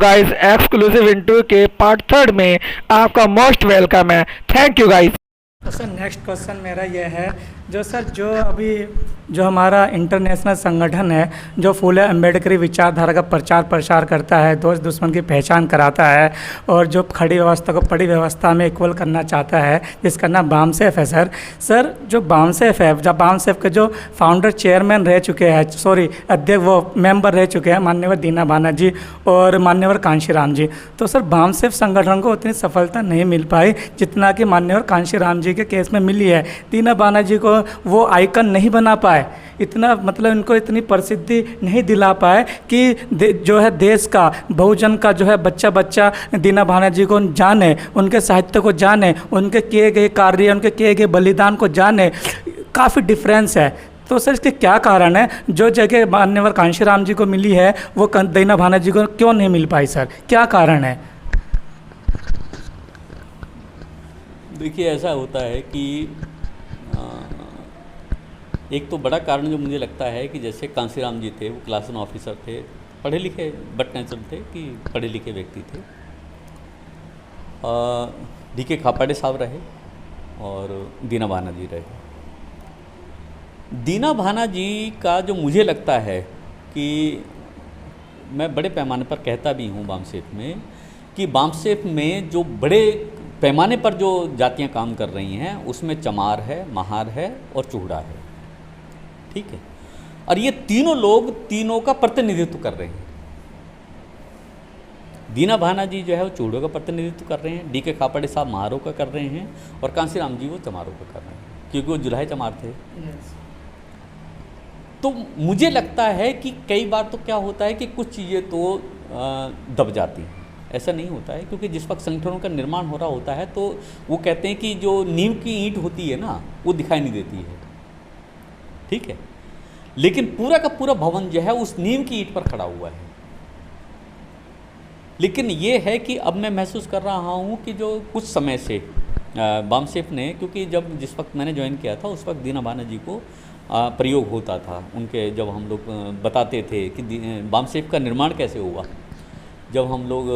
Guys, exclusive interview के part third में आपका मोस्ट वेलकम है। Thank you guys. तो सर नेक्स्ट क्वेश्चन मेरा ये है, जो अभी जो हमारा इंटरनेशनल संगठन है जो फूले अम्बेडकरी विचारधारा का प्रचार प्रसार करता है, दोस्त दुश्मन की पहचान कराता है और जो खड़ी व्यवस्था को पड़ी व्यवस्था में इक्वल करना चाहता है, जिसका नाम बामसेफ है। सर जो बामसेफ है, जब बामसेफ के जो फाउंडर चेयरमैन रह चुके हैं, अध्यक्ष वो मेंबर रह चुके हैं मान्यवर दीना भाना जी और मान्यवर कांशीराम जी। तो सर बामसेफ संगठन को उतनी सफलता नहीं मिल पाई जितना कि मान्यवर कांशीराम जी के केस में मिली है। दीना भाना जी को वो आइकन नहीं बना पाए, इतना मतलब इनको इतनी प्रसिद्धि नहीं दिला पाए कि जो है देश का बहुजन का जो है बच्चा दीना भाना जी को जाने, उनके साहित्य को जाने, उनके किए गए कार्य, उनके किए गए बलिदान को जाने। काफ़ी डिफरेंस है। तो सर इसके क्या कारण है, जो जगह मान्यवर कांशीराम जी को मिली है वो दीना भाना जी को क्यों नहीं मिल पाई? सर क्या कारण है? देखिए, ऐसा होता है कि एक तो बड़ा कारण जो मुझे लगता है कि जैसे कांशीराम जी थे, वो क्लास 1 ऑफिसर थे, पढ़े लिखे बट नेचुरल थे कि पढ़े लिखे व्यक्ति थे। डी.के. खापाड़े साहब रहे और दीना भाना जी रहे। दीना भाना जी का जो मुझे लगता है कि मैं बड़े पैमाने पर कहता भी हूँ बामसेफ में, कि बामसेफ में जो बड़े पैमाने पर जो जातियाँ काम कर रही हैं उसमें चमार है, महार है और चूड़ा है। ठीक है, और ये तीनों लोग तीनों का प्रतिनिधित्व कर रहे हैं। दीना भाना जी जो है वो चूड़ों का प्रतिनिधित्व कर रहे हैं, डी.के. खापाड़े साहब महारों का कर रहे हैं और कांशीराम जी वो चमारों का कर रहे हैं, क्योंकि वो जुलाहे चमार थे। तो मुझे लगता है कि कई बार तो क्या होता है कि कुछ चीज़ें तो दब जाती हैं। ऐसा नहीं होता है, क्योंकि जिस वक्त संगठनों का निर्माण हो रहा होता है तो वो कहते हैं कि जो नींव की ईंट होती है ना, वो दिखाई नहीं देती है। ठीक है, लेकिन पूरा का पूरा भवन जो है उस नींव की ईंट पर खड़ा हुआ है। लेकिन ये है कि अब मैं महसूस कर रहा हूँ कि जो कुछ समय से बामसेफ ने, क्योंकि जिस वक्त मैंने ज्वाइन किया था उस वक्त दीना भाना जी को प्रयोग होता था उनके, जब हम लोग बताते थे कि बामसेफ का निर्माण कैसे हुआ, जब हम लोग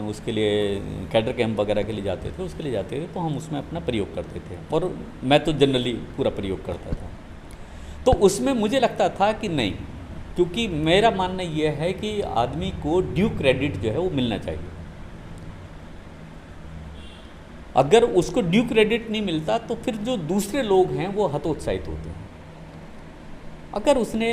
उसके लिए कैडर कैंप वगैरह के लिए जाते थे, उसके लिए जाते थे तो हम उसमें अपना प्रयोग करते थे और मैं तो जनरली पूरा प्रयोग करता था। तो उसमें मुझे लगता था कि नहीं, क्योंकि मेरा मानना यह है कि आदमी को ड्यू क्रेडिट जो है वो मिलना चाहिए। अगर उसको ड्यू क्रेडिट नहीं मिलता तो फिर जो दूसरे लोग हैं वो हतोत्साहित होते हैं। अगर उसने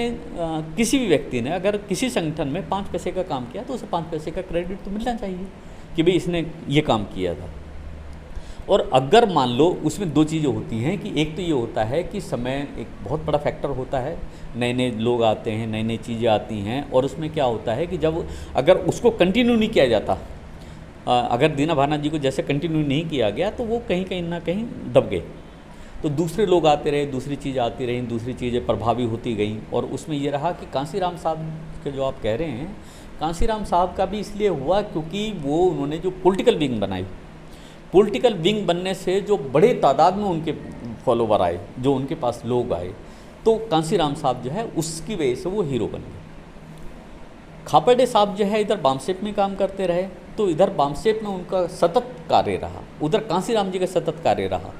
किसी भी व्यक्ति ने अगर किसी संगठन में 5 पैसे का काम किया तो उसे 5 पैसे का क्रेडिट तो मिलना चाहिए कि भाई इसने ये काम किया था। और अगर मान लो उसमें 2 चीज़ें होती हैं कि एक तो ये होता है कि समय एक बहुत बड़ा फैक्टर होता है, नए नए लोग आते हैं, नई नई चीज़ें आती हैं और उसमें क्या होता है कि जब अगर उसको कंटिन्यू नहीं किया जाता, अगर दीना भाना जी को जैसे कंटिन्यू नहीं किया गया तो वो कहीं ना कहीं दब गए। तो दूसरे लोग आते रहे, दूसरी चीज़ आती रही, दूसरी चीज़ें प्रभावी होती गई और उसमें ये रहा कि कांशीराम साहब के जो आप कह रहे हैं, कांशीराम साहब का भी इसलिए हुआ क्योंकि वो उन्होंने जो पॉलिटिकल विंग बनाई, पॉलिटिकल विंग बनने से जो बड़े तादाद में उनके फॉलोवर आए, जो उनके पास लोग आए, तो कांशीराम साहब जो है उसकी वजह से वो हीरो बन गए। खापाड़े साहब जो है इधर बामसेफ में काम करते रहे, तो इधर बामसेफ में उनका सतत कार्य रहा, उधर कांशीराम जी का सतत कार्य रहा।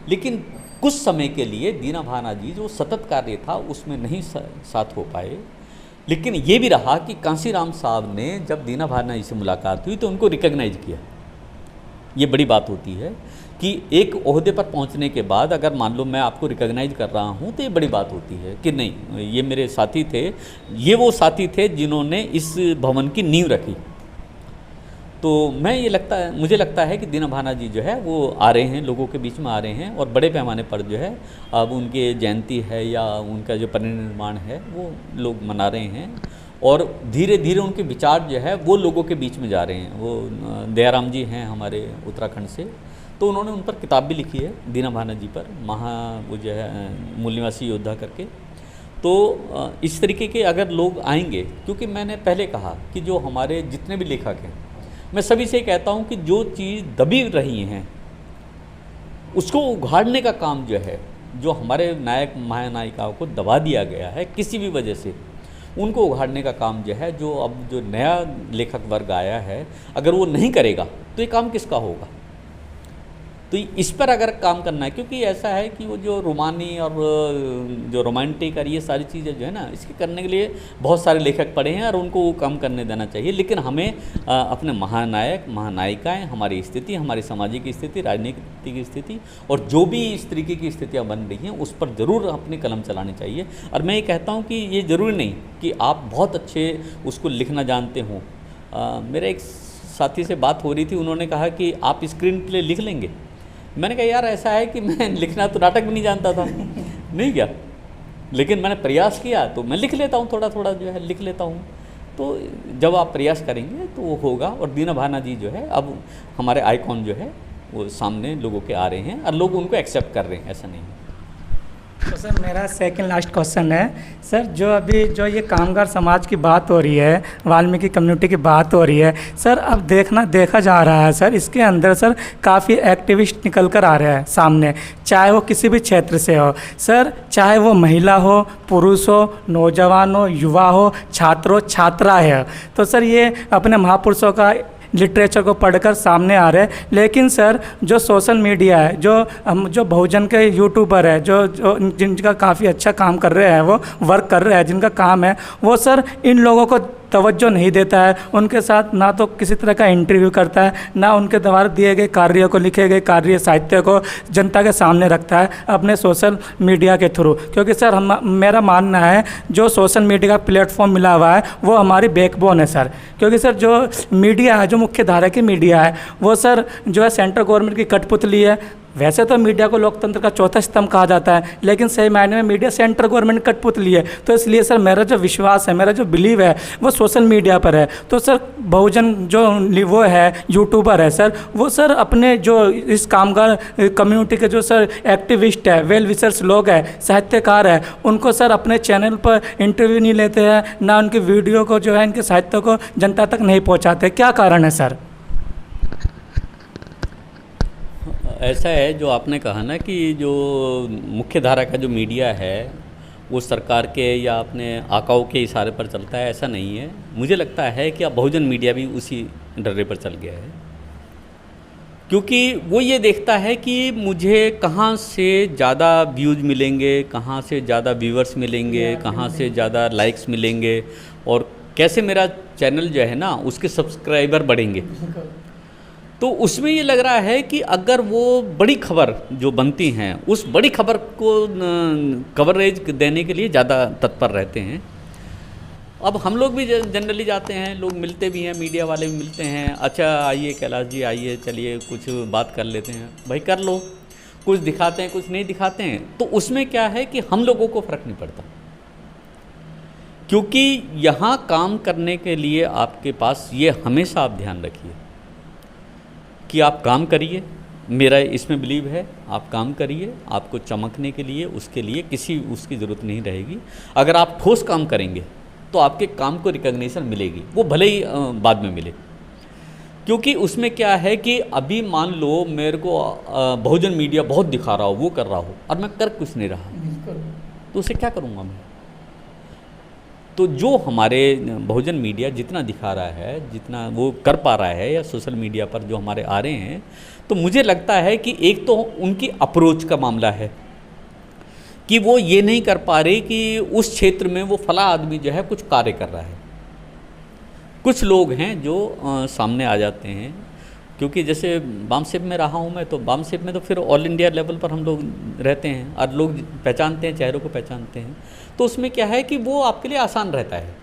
लेकिन कुछ समय के लिए दीना भाना जी जो सतत कार्य था उसमें नहीं साथ हो पाए। लेकिन ये भी रहा कि कांशीराम साहब ने जब दीना भाना जी से मुलाकात हुई तो उनको रिकॉग्नाइज किया। ये बड़ी बात होती है कि एक ओहदे पर पहुंचने के बाद अगर मान लो मैं आपको रिकॉग्नाइज कर रहा हूं तो ये बड़ी बात होती है कि नहीं, ये मेरे साथी थे, ये वो साथी थे जिन्होंने इस भवन की नींव रखी। तो मुझे लगता है कि दीना भाना जी जो है वो आ रहे हैं, लोगों के बीच में आ रहे हैं और बड़े पैमाने पर जो है अब उनके जयंती है या उनका जो परिनिर्वाण है वो लोग मना रहे हैं और धीरे धीरे उनके विचार जो है वो लोगों के बीच में जा रहे हैं। वो दयाराम जी हैं हमारे उत्तराखंड से, तो उन्होंने उन पर किताब भी लिखी है दीना भाना जी पर, वो जो है मूल निवासी योद्धा करके। तो इस तरीके के अगर लोग आएंगे, क्योंकि मैंने पहले कहा कि जो हमारे जितने भी लेखक हैं, मैं सभी से कहता हूं कि जो चीज़ दबी रही हैं उसको उघाड़ने का काम जो है, जो हमारे नायक महानायिकाओं को दबा दिया गया है किसी भी वजह से, उनको उघाड़ने का काम जो है, जो अब जो नया लेखक वर्ग आया है, अगर वो नहीं करेगा तो ये काम किसका होगा। तो इस पर अगर काम करना है, क्योंकि ऐसा है कि वो जो रोमानी और जो रोमांटिक और ये सारी चीज़ें जो है ना, इसके करने के लिए बहुत सारे लेखक पड़े हैं और उनको वो काम करने देना चाहिए। लेकिन हमें अपने महानायक महानायिकाएं, हमारी स्थिति, हमारी सामाजिक स्थिति, राजनीतिक स्थिति और जो भी इस तरीके की स्थितियाँ बन रही हैं उस पर ज़रूर अपनी कलम चलानी चाहिए। और मैं ये कहता हूँ कि ये ज़रूरी नहीं कि आप बहुत अच्छे उसको लिखना जानते हों। मेरे एक साथी से बात हो रही थी, उन्होंने कहा कि आप स्क्रीन प्ले लिख लेंगे। मैंने कहा यार ऐसा है कि मैं लिखना तो नाटक भी नहीं जानता था नहीं क्या, लेकिन मैंने प्रयास किया तो मैं लिख लेता हूँ, थोड़ा थोड़ा जो है लिख लेता हूँ। तो जब आप प्रयास करेंगे तो वो होगा। और दीना भाना जी जो है अब हमारे आइकॉन जो है वो सामने लोगों के आ रहे हैं और लोग उनको एक्सेप्ट कर रहे हैं, ऐसा नहीं है। तो सर मेरा सेकंड लास्ट क्वेश्चन है सर, जो अभी जो ये कामगार समाज की बात हो रही है, वाल्मीकि कम्युनिटी की बात हो रही है सर, अब देखा जा रहा है सर, इसके अंदर सर काफ़ी एक्टिविस्ट निकल कर आ रहे हैं सामने, चाहे वो किसी भी क्षेत्र से हो सर, चाहे वो महिला हो, पुरुष हो, नौजवान हो, युवा हो, छात्र हो, छात्रा है। तो सर ये अपने महापुरुषों का लिटरेचर को पढ़कर सामने आ रहे हैं। लेकिन सर जो सोशल मीडिया है, जो बहुजन के यूट्यूबर है, जो जिनका काफ़ी अच्छा काम कर रहे हैं, वो वर्क कर रहे हैं, जिनका काम है, वो सर इन लोगों को तवज्जो नहीं देता है, उनके साथ ना तो किसी तरह का इंटरव्यू करता है, ना उनके द्वारा दिए गए कार्यों को, लिखे गए कार्य साहित्य को जनता के सामने रखता है अपने सोशल मीडिया के थ्रू। क्योंकि सर मेरा मानना है जो सोशल मीडिया का प्लेटफॉर्म मिला हुआ है वो हमारी बैकबोन है सर। क्योंकि सर जो मीडिया है, जो मुख्य धारा की मीडिया है, वो सर जो है सेंट्रल गवर्नमेंट की कठपुतली है। वैसे तो मीडिया को लोकतंत्र का चौथा स्तंभ कहा जाता है, लेकिन सही मायने में मीडिया सेंट्रल गवर्नमेंट कठपुतली है। तो इसलिए सर मेरा जो विश्वास है, मेरा जो बिलीव है वो सोशल मीडिया पर है। तो सर बहुजन जो वो है यूट्यूबर है सर, वो सर अपने जो इस कामगार कम्युनिटी के जो सर एक्टिविस्ट है, वेल विशर्स लोग हैं, साहित्यकार है, उनको सर अपने चैनल पर इंटरव्यू नहीं लेते हैं, ना उनकी वीडियो को जो है, इनके साहित्य को जनता तक नहीं पहुँचाते। क्या कारण है सर? ऐसा है जो आपने कहा ना कि जो मुख्य धारा का जो मीडिया है वो सरकार के या अपने आकाओं के इशारे पर चलता है, ऐसा नहीं है। मुझे लगता है कि अब बहुजन मीडिया भी उसी डर्रे पर चल गया है, क्योंकि वो ये देखता है कि मुझे कहाँ से ज़्यादा व्यूज़ मिलेंगे, कहाँ से ज़्यादा व्यूअर्स मिलेंगे, कहाँ से ज़्यादा लाइक्स मिलेंगे और कैसे मेरा चैनल जो है ना उसके सब्सक्राइबर बढ़ेंगे। तो उसमें ये लग रहा है कि अगर वो बड़ी खबर जो बनती हैं उस बड़ी खबर को कवरेज देने के लिए ज़्यादा तत्पर रहते हैं। अब हम लोग भी जनरली जाते हैं, लोग मिलते भी हैं, मीडिया वाले भी मिलते हैं, अच्छा आइए कैलाश जी आइए, चलिए कुछ बात कर लेते हैं। भाई कर लो, कुछ दिखाते हैं कुछ नहीं दिखाते हैं, तो उसमें क्या है कि हम लोगों को फ़र्क नहीं पड़ता, क्योंकि यहाँ काम करने के लिए आपके पास ये हमेशा आप ध्यान रखिए कि आप काम करिए, मेरा इसमें बिलीव है, आप काम करिए, आपको चमकने के लिए उसके लिए किसी उसकी ज़रूरत नहीं रहेगी। अगर आप ठोस काम करेंगे तो आपके काम को रिकॉग्निशन मिलेगी, वो भले ही बाद में मिले। क्योंकि उसमें क्या है कि अभी मान लो मेरे को बहुजन मीडिया बहुत दिखा रहा हो, वो कर रहा हो, और मैं कर कुछ नहीं रहा, तो उसे क्या करूँगा मैं? तो जो हमारे बहुजन मीडिया जितना दिखा रहा है, जितना वो कर पा रहा है, या सोशल मीडिया पर जो हमारे आ रहे हैं, तो मुझे लगता है कि एक तो उनकी अप्रोच का मामला है कि वो ये नहीं कर पा रहे कि उस क्षेत्र में वो फला आदमी जो है कुछ कार्य कर रहा है। कुछ लोग हैं जो सामने आ जाते हैं, क्योंकि जैसे बामसेप में रहा हूँ मैं, तो बामसेप में तो फिर ऑल इंडिया लेवल पर हम लोग रहते हैं और लोग पहचानते हैं, चेहरों को पहचानते हैं। तो उसमें क्या है कि वो आपके लिए आसान रहता है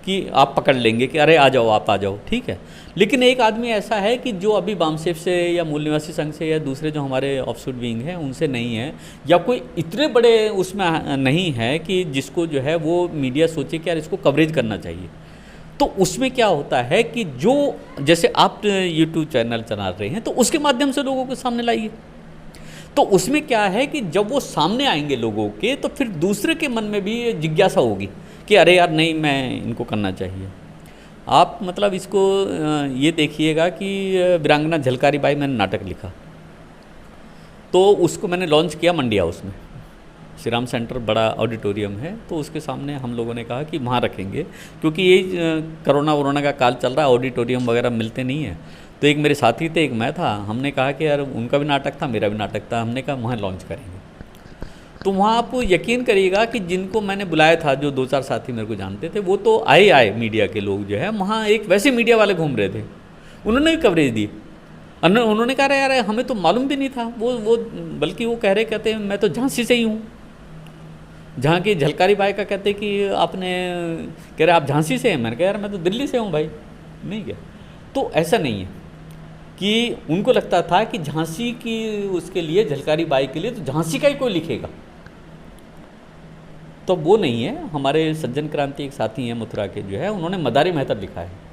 कि आप पकड़ लेंगे कि अरे आ जाओ, आप आ जाओ, ठीक है। लेकिन एक आदमी ऐसा है कि जो अभी बामसेप से या मूल निवासी संघ से या दूसरे जो हमारे ऑफशूट विंग हैं उनसे नहीं है, या कोई इतने बड़े उसमें नहीं है कि जिसको जो है वो मीडिया सोचे कि यार इसको कवरेज करना चाहिए। तो उसमें क्या होता है कि जो जैसे आप यूट्यूब चैनल चला रहे हैं तो उसके माध्यम से लोगों के सामने लाइए। तो उसमें क्या है कि जब वो सामने आएंगे लोगों के, तो फिर दूसरे के मन में भी जिज्ञासा होगी कि अरे यार नहीं, मैं इनको करना चाहिए। आप मतलब इसको ये देखिएगा कि वीरांगना झलकारी बाई मैंने नाटक लिखा, तो उसको मैंने लॉन्च किया मंडी हाउस में, श्री राम सेंटर बड़ा ऑडिटोरियम है, तो उसके सामने हम लोगों ने कहा कि वहाँ रखेंगे, क्योंकि ये कोरोना वोरोना का काल चल रहा है, ऑडिटोरियम वगैरह मिलते नहीं है। तो एक मेरे साथी थे, एक मैं था, हमने कहा कि यार उनका भी नाटक था, मेरा भी नाटक था, हमने कहा वहाँ लॉन्च करेंगे। तो वहाँ आप यकीन करिएगा कि जिनको मैंने बुलाया था, जो 2-4 साथी मेरे को जानते थे, वो तो आए मीडिया के लोग जो है, वहाँ एक वैसे मीडिया वाले घूम रहे थे, उन्होंने भी कवरेज दी। उन्होंने कहा यार हमें तो मालूम भी नहीं था, वो बल्कि वो कहते हैं मैं तो झांसी से ही हूँ। जहाँ की झलकारी बाई का कहते कि आपने, कह रहे आप झांसी से हैं, मैंने कहा यार मैं तो दिल्ली से हूँ भाई, नहीं क्या। तो ऐसा नहीं है कि उनको लगता था कि झांसी की उसके लिए, झलकारी बाई के लिए तो झांसी का ही कोई लिखेगा, तो वो नहीं है। हमारे सज्जन क्रांति एक साथी हैं मथुरा के जो है, उन्होंने मदारी मेहतर लिखा है।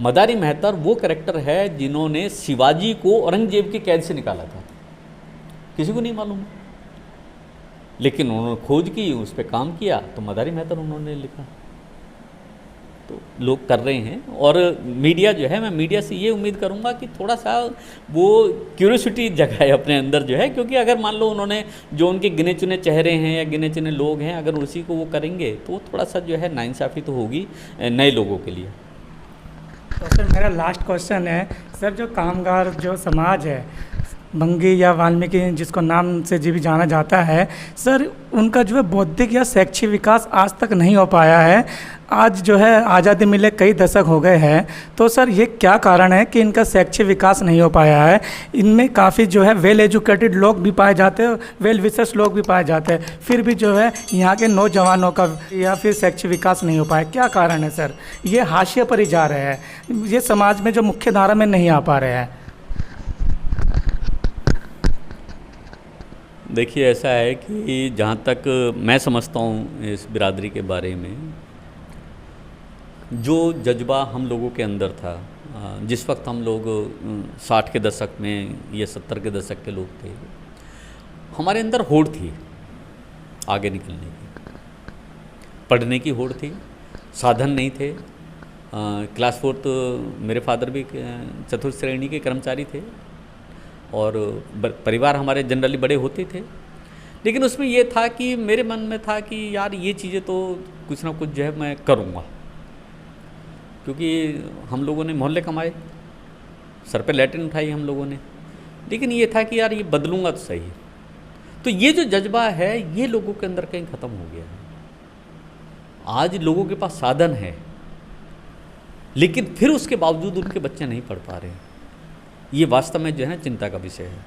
मदारी मेहतर वो कैरेक्टर है जिन्होंने शिवाजी को औरंगजेब की कैद से निकाला था, किसी को नहीं मालूम, लेकिन उन्होंने खोज की, उस पर काम किया, तो मदारी मेहतर उन्होंने लिखा। तो लोग कर रहे हैं, और मीडिया जो है, मैं मीडिया से ये उम्मीद करूंगा कि थोड़ा सा वो क्यूरियोसिटी जगाए अपने अंदर जो है, क्योंकि अगर मान लो उन्होंने जो उनके गिने चुने चेहरे हैं या गिने चुने लोग हैं, अगर उसी को वो करेंगे तो थोड़ा सा जो है नाइंसाफ़ी तो होगी नए लोगों के लिए। तो सर मेरा लास्ट क्वेश्चन है सर, जो कामगार जो समाज है, बंगी या वाल्मीकि जिसको नाम से जी भी जाना जाता है सर, उनका जो है बौद्धिक या शैक्षिक विकास आज तक नहीं हो पाया है। आज जो है आज़ादी मिले कई दशक हो गए हैं, तो सर ये क्या कारण है कि इनका शैक्षिक विकास नहीं हो पाया है? इनमें काफ़ी जो है वेल एजुकेटेड लोग भी पाए जाते हैं, वेल विशेष लोग भी पाए जाते हैं, फिर भी जो है यहाँ के नौजवानों का या फिर शैक्षिक विकास नहीं हो पाया। क्या कारण है सर? ये हाशिए पर ही जा रहे हैं, ये समाज में जो मुख्य धारा में नहीं आ पा रहे हैं। देखिए ऐसा है कि जहाँ तक मैं समझता हूँ इस बिरादरी के बारे में, जो जज्बा हम लोगों के अंदर था, जिस वक्त हम लोग 60 के दशक में या 70 के दशक के लोग थे, हमारे अंदर होड़ थी आगे निकलने की, पढ़ने की होड़ थी, साधन नहीं थे। क्लास 4 मेरे फादर भी चतुर्थ श्रेणी के कर्मचारी थे, और परिवार हमारे जनरली बड़े होते थे, लेकिन उसमें ये था कि मेरे मन में था कि यार ये चीज़ें तो कुछ ना कुछ जो है मैं करूँगा, क्योंकि हम लोगों ने मोहल्ले कमाए, सर पे लैट्रिन उठाई हम लोगों ने, लेकिन ये था कि यार ये बदलूँगा तो सही। तो ये जो जज्बा है ये लोगों के अंदर कहीं ख़त्म हो गया है। आज लोगों के पास साधन है, लेकिन फिर उसके बावजूद उनके बच्चे नहीं पढ़ पा रहे हैं। ये वास्तव में जो है ना चिंता का विषय है।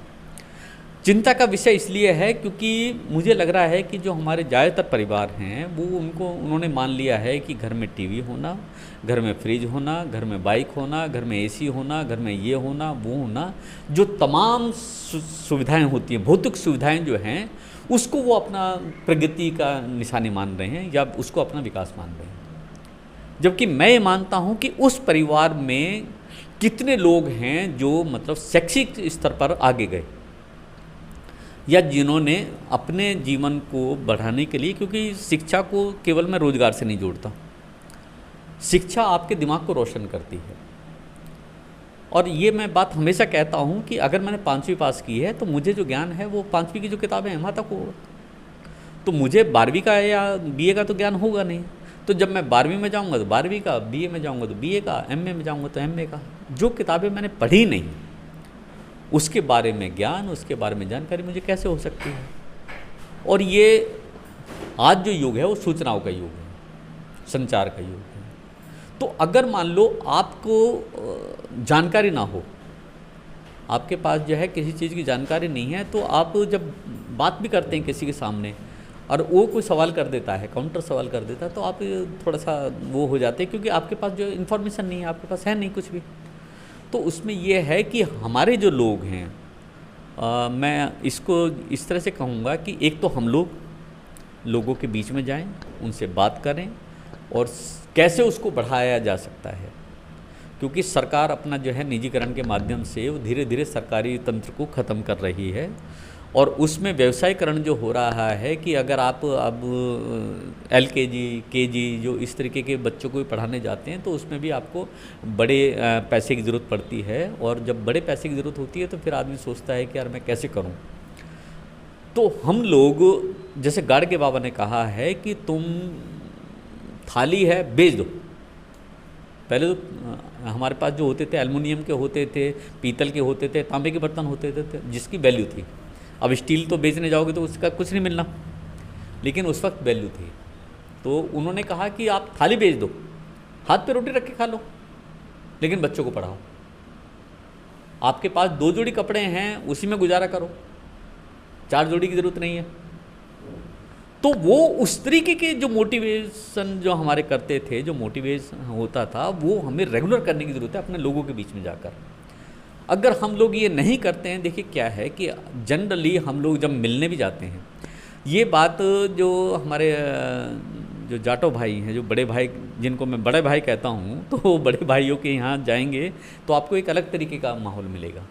चिंता का विषय इसलिए है क्योंकि मुझे लग रहा है कि जो हमारे ज़्यादातर परिवार हैं वो उन्होंने मान लिया है कि घर में टीवी होना, घर में फ्रिज होना, घर में बाइक होना, घर में एसी होना, घर में ये होना वो होना, जो तमाम सुविधाएं होती हैं, भौतिक सुविधाएं जो हैं, उसको वो अपना प्रगति का निशानी मान रहे हैं या उसको अपना विकास मान रहे हैं। जबकि मैं ये मानता हूँ कि उस परिवार में कितने लोग हैं जो मतलब शैक्षिक स्तर पर आगे गए, या जिन्होंने अपने जीवन को बढ़ाने के लिए, क्योंकि शिक्षा को केवल मैं रोज़गार से नहीं जोड़ता, शिक्षा आपके दिमाग को रोशन करती है। और ये मैं बात हमेशा कहता हूँ कि अगर मैंने 5वीं पास की है तो मुझे जो ज्ञान है वो 5वीं की जो किताबें हैं वहाँ तक होगा, तो मुझे 12वीं का या बीए का तो ज्ञान होगा नहीं। तो जब मैं 12वीं में जाऊँगा तो 12वीं का, बीए में जाऊँगा तो बीए का, एमए में जाऊँगा तो एमए का। जो किताबें मैंने पढ़ी नहीं उसके बारे में ज्ञान, उसके बारे में जानकारी मुझे कैसे हो सकती है? और ये आज जो युग है वो सूचनाओं का युग है, संचार का युग है। तो अगर मान लो आपको जानकारी ना हो, आपके पास जो है किसी चीज़ की जानकारी नहीं है, तो आप जब बात भी करते हैं किसी के सामने और वो कोई सवाल कर देता है, काउंटर सवाल कर देता है, तो आप थोड़ा सा वो हो जाते हैं, क्योंकि आपके पास जो इन्फॉर्मेशन नहीं है, आपके पास है नहीं कुछ भी। तो उसमें ये है कि हमारे जो लोग हैं, मैं इसको इस तरह से कहूँगा कि एक तो हम लोगों के बीच में जाएं, उनसे बात करें और कैसे उसको बढ़ाया जा सकता है, क्योंकि सरकार अपना जो है निजीकरण के माध्यम से वो धीरे धीरे सरकारी तंत्र को ख़त्म कर रही है, और उसमें व्यवसायीकरण जो हो रहा है कि अगर आप अब LKG KG जो इस तरीके के बच्चों को पढ़ाने जाते हैं तो उसमें भी आपको बड़े पैसे की ज़रूरत पड़ती है, और जब बड़े पैसे की ज़रूरत होती है तो फिर आदमी सोचता है कि यार मैं कैसे करूं। तो हम लोग, जैसे गाड़गे बाबा ने कहा है कि तुम थाली है बेच दो। पहले तो हमारे पास जो होते थे एल्युमिनियम के होते थे, पीतल के होते थे, तांबे के बर्तन होते थे जिसकी वैल्यू थी। अब स्टील तो बेचने जाओगे तो उसका कुछ नहीं मिलना, लेकिन उस वक्त वैल्यू थी। तो उन्होंने कहा कि आप थाली बेच दो, हाथ पे रोटी रख के खा लो, लेकिन बच्चों को पढ़ाओ। आपके पास 2 जोड़ी कपड़े हैं, उसी में गुजारा करो, 4 जोड़ी की ज़रूरत नहीं है। तो वो उस तरीके के जो मोटिवेशन जो हमारे करते थे, जो मोटिवेशन होता था, वो हमें रेगुलर करने की ज़रूरत है अपने लोगों के बीच में जाकर। अगर हम लोग ये नहीं करते हैं, देखिए क्या है कि जनरली हम लोग जब मिलने भी जाते हैं, ये बात जो हमारे जो जाटो भाई हैं, जो बड़े भाई जिनको मैं बड़े भाई कहता हूँ, तो वो बड़े भाइयों के यहाँ जाएंगे तो आपको एक अलग तरीके का माहौल मिलेगा।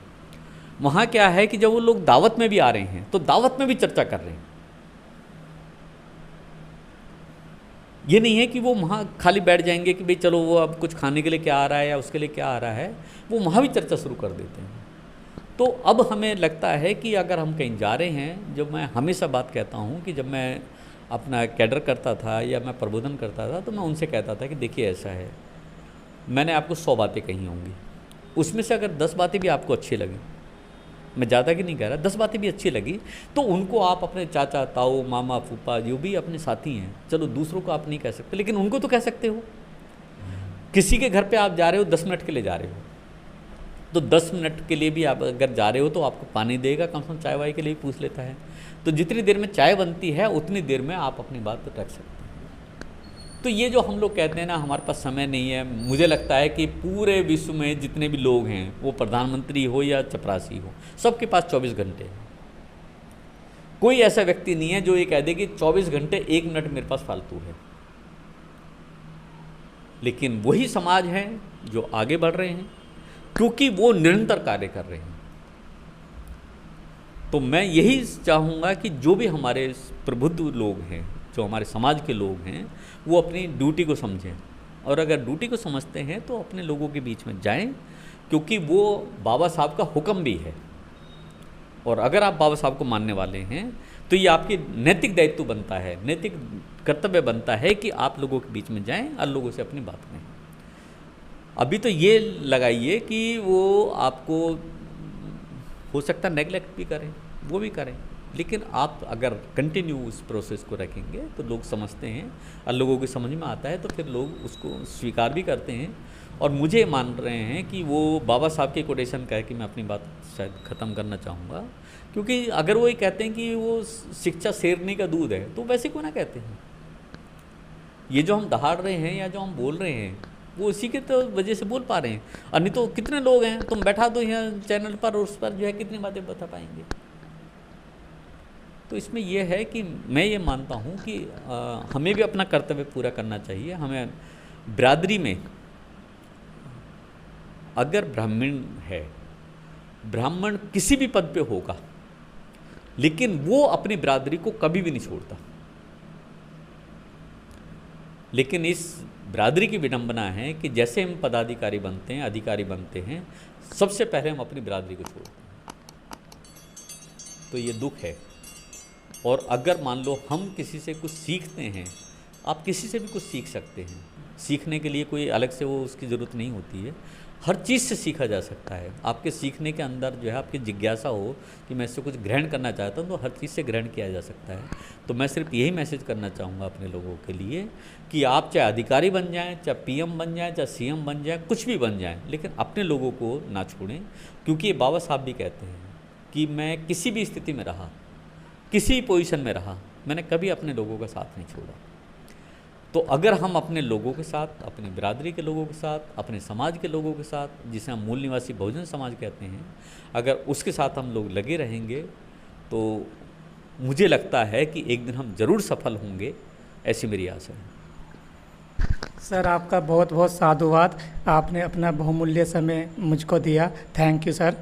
वहाँ क्या है कि जब वो लोग दावत में भी आ रहे हैं तो दावत में भी चर्चा कर रहे हैं। ये नहीं है कि वो वहाँ खाली बैठ जाएंगे कि भाई चलो वो अब कुछ खाने के लिए क्या आ रहा है या उसके लिए क्या आ रहा है, वो वहाँ भी चर्चा शुरू कर देते हैं। तो अब हमें लगता है कि अगर हम कहीं जा रहे हैं, जब मैं हमेशा बात कहता हूँ कि जब मैं अपना कैडर करता था या मैं प्रबोधन करता था, तो मैं उनसे कहता था कि देखिए ऐसा है, मैंने आपको 100 बातें कही होंगी, उसमें से अगर 10 बातें भी आपको अच्छी लगें, मैं ज़्यादा की नहीं कह रहा, 10 बातें भी अच्छी लगी, तो उनको आप अपने चाचा, ताऊ, मामा, फूफा जो भी अपने साथी हैं, चलो दूसरों को आप नहीं कह सकते, लेकिन उनको तो कह सकते हो। किसी के घर पे आप जा रहे हो, 10 मिनट के लिए जा रहे हो, तो 10 मिनट के लिए भी आप अगर जा रहे हो तो आपको पानी देगा, कम से कम चाय वाय के लिए भी पूछ लेता है। तो जितनी देर में चाय बनती है उतनी देर में आप अपनी बात रख सकते हैं। तो ये जो हम लोग कहते हैं ना हमारे पास समय नहीं है, मुझे लगता है कि पूरे विश्व में जितने भी लोग हैं, वो प्रधानमंत्री हो या चपरासी हो, सबके पास 24 घंटे हैं। कोई ऐसा व्यक्ति नहीं है जो ये कह दे कि 24 घंटे 1 मिनट मेरे पास फालतू है। लेकिन वही समाज है जो आगे बढ़ रहे हैं, क्योंकि वो निरंतर कार्य कर रहे हैं। तो मैं यही चाहूँगा कि जो भी हमारे प्रबुद्ध लोग हैं, जो हमारे समाज के लोग हैं, वो अपनी ड्यूटी को समझें, और अगर ड्यूटी को समझते हैं तो अपने लोगों के बीच में जाएं, क्योंकि वो बाबा साहब का हुक्म भी है। और अगर आप बाबा साहब को मानने वाले हैं तो ये आपकी नैतिक दायित्व बनता है, नैतिक कर्तव्य बनता है कि आप लोगों के बीच में जाएं और लोगों से अपनी बात कहें। अभी तो ये लगाइए कि वो आपको हो सकता है नेगलेक्ट भी करें, वो भी करें, लेकिन आप अगर कंटिन्यू उस प्रोसेस को रखेंगे तो लोग समझते हैं और लोगों की समझ में आता है, तो फिर लोग उसको स्वीकार भी करते हैं। और मुझे मान रहे हैं कि वो बाबा साहब के कोटेशन का है कि मैं अपनी बात शायद ख़त्म करना चाहूँगा, क्योंकि अगर वो ये कहते हैं कि वो शिक्षा शेरनी का दूध है, तो वैसे क्यों ना कहते हैं। ये जो हम दहाड़ रहे हैं या जो हम बोल रहे हैं, वो इसी के तो वजह से बोल पा रहे हैं। और नहीं तो कितने लोग हैं, तुम बैठा दो यहाँ चैनल पर, उस पर जो है कितनी बातें बता पाएंगे। तो इसमें यह है कि मैं ये मानता हूँ कि हमें भी अपना कर्तव्य पूरा करना चाहिए। हमें बिरादरी में अगर ब्राह्मण है, ब्राह्मण किसी भी पद पे होगा, लेकिन वो अपनी बिरादरी को कभी भी नहीं छोड़ता। लेकिन इस बिरादरी की विडंबना है कि जैसे हम पदाधिकारी बनते हैं, अधिकारी बनते हैं, सबसे पहले हम अपनी बिरादरी को छोड़ते हैं। तो ये दुख है। और अगर मान लो हम किसी से कुछ सीखते हैं, आप किसी से भी कुछ सीख सकते हैं, सीखने के लिए कोई अलग से वो उसकी ज़रूरत नहीं होती है, हर चीज़ से सीखा जा सकता है। आपके सीखने के अंदर जो है आपकी जिज्ञासा हो कि मैं इससे कुछ ग्रहण करना चाहता हूँ, तो हर चीज़ से ग्रहण किया जा सकता है। तो मैं सिर्फ यही मैसेज करना चाहूँगा अपने लोगों के लिए कि आप चाहे अधिकारी बन जाएं, चाहे पीएम बन जाएं, चाहे सीएम बन जाएं, कुछ भी बन जाएं, लेकिन अपने लोगों को ना छोड़ें। क्योंकि ये बाबा साहब भी कहते हैं कि मैं किसी भी स्थिति में रहा, किसी पोजीशन में रहा, मैंने कभी अपने लोगों का साथ नहीं छोड़ा। तो अगर हम अपने लोगों के साथ, अपनी बिरादरी के लोगों के साथ, अपने समाज के लोगों के साथ, जिसे हम मूल निवासी बहुजन समाज कहते हैं, अगर उसके साथ हम लोग लगे रहेंगे तो मुझे लगता है कि एक दिन हम ज़रूर सफल होंगे, ऐसी मेरी आशा है। सर आपका बहुत बहुत साधुवाद, आपने अपना बहुमूल्य समय मुझको दिया। Thank you sir.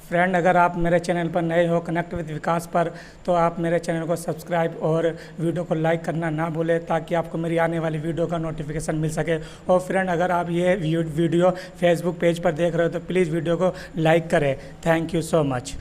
फ्रेंड, अगर आप मेरे चैनल पर नए हो कनेक्ट विद विकास पर, तो आप मेरे चैनल को सब्सक्राइब और वीडियो को लाइक करना ना भूलें, ताकि आपको मेरी आने वाली वीडियो का नोटिफिकेशन मिल सके। और फ्रेंड, अगर आप ये वीडियो फेसबुक पेज पर देख रहे हो तो प्लीज़ वीडियो को लाइक करें। Thank you so much.